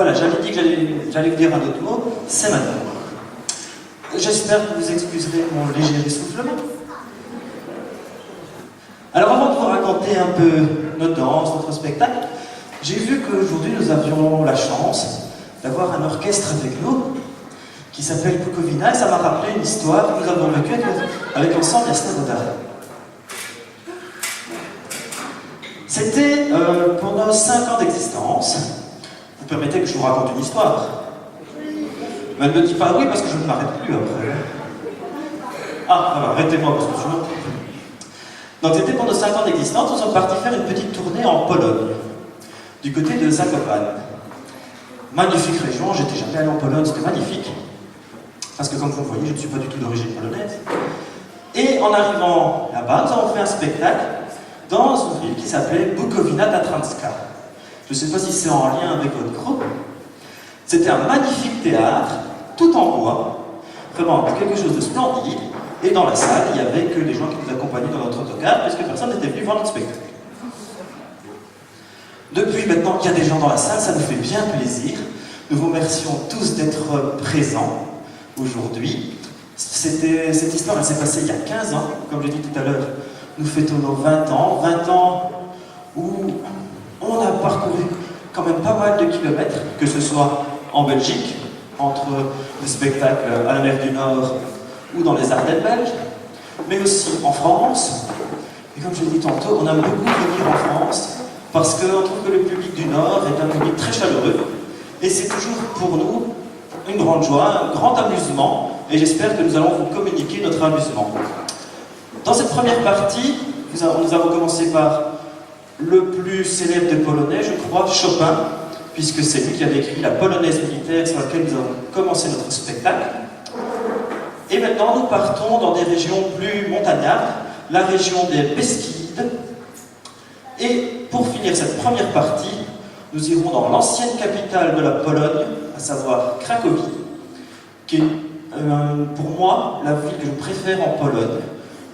Voilà, j'avais dit que j'allais vous dire un autre mot, c'est maintenant. J'espère que vous excuserez mon léger essoufflement. Alors avant de vous raconter un peu notre danse, notre spectacle, j'ai vu qu'aujourd'hui nous avions la chance d'avoir un orchestre avec nous qui s'appelle Bukovina, et ça m'a rappelé une histoire que nous avons vécue avec l'ensemble Jasna Vodare. C'était pour nos 5 ans d'existence. Vous permettez que je vous raconte une histoire? Mais elle ne me dit pas oui parce que je ne m'arrête plus après. Ah, voilà, arrêtez-moi parce que sinon... Donc c'était pour nos 5 ans d'existence, nous sommes partis faire une petite tournée en Pologne, du côté de Zakopane. Magnifique région, j'étais jamais allé en Pologne, c'était magnifique. Parce que comme vous le voyez, je ne suis pas du tout d'origine polonaise. Et en arrivant là-bas, nous avons fait un spectacle dans une ville qui s'appelait Bukowina Tatranska. Je ne sais pas si c'est en lien avec votre groupe. C'était un magnifique théâtre, tout en bois, vraiment quelque chose de splendide. Et dans la salle, il n'y avait que les gens qui nous accompagnaient dans notre autocar, puisque personne n'était venu voir notre spectacle. Depuis maintenant qu'il y a des gens dans la salle, ça nous fait bien plaisir. Nous vous remercions tous d'être présents aujourd'hui. Cette histoire, elle s'est passée il y a 15 ans, comme je l'ai dit tout à l'heure. Nous fêtons nos 20 ans où on a parcouru quand même pas mal de kilomètres, que ce soit en Belgique, entre des spectacles à la mer du Nord ou dans les Ardennes belges, mais aussi en France. Et comme je l'ai dit tantôt, on aime beaucoup venir en France parce qu'on trouve que le public du Nord est un public très chaleureux et c'est toujours pour nous une grande joie, un grand amusement, et j'espère que nous allons vous communiquer notre amusement. Dans cette première partie, nous avons commencé par le plus célèbre des Polonais, je crois, Chopin, puisque c'est lui qui avait écrit la polonaise militaire sur laquelle nous avons commencé notre spectacle. Et maintenant, nous partons dans des régions plus montagnardes, la région des Beskides. Et pour finir cette première partie, nous irons dans l'ancienne capitale de la Pologne, à savoir Cracovie, qui est pour moi la ville que je préfère en Pologne,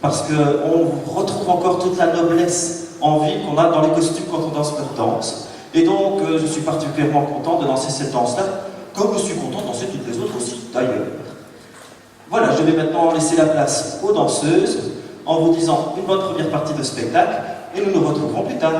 parce qu'on retrouve encore toute la noblesse en ville qu'on a dans les costumes quand on danse notre danse. Et donc, je suis particulièrement content de danser cette danse-là, comme je suis content de danser toutes les autres aussi, d'ailleurs. Voilà, je vais maintenant laisser la place aux danseuses, en vous disant une bonne première partie de spectacle, et nous nous retrouverons plus tard.